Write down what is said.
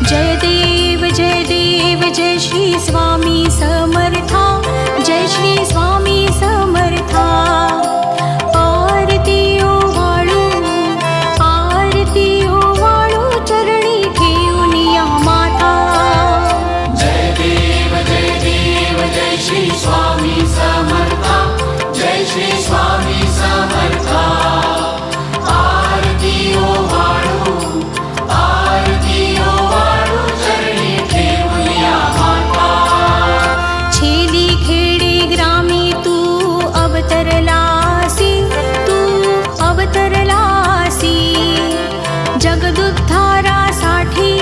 जय देव जय श्री स्वामी समर्था, जय श्री स्वामी समर्था। आरती ओवाळू चरणी ठेवूनिया माता। जय देव जय श्री स्वामी समर्था, जय श्री स्वामी समर्था। आरती ओवाळू चरणी ठेवूनिया माता। छेली खेडे ग्रामी तू अवतरलासी, जगदुद्धारासाठी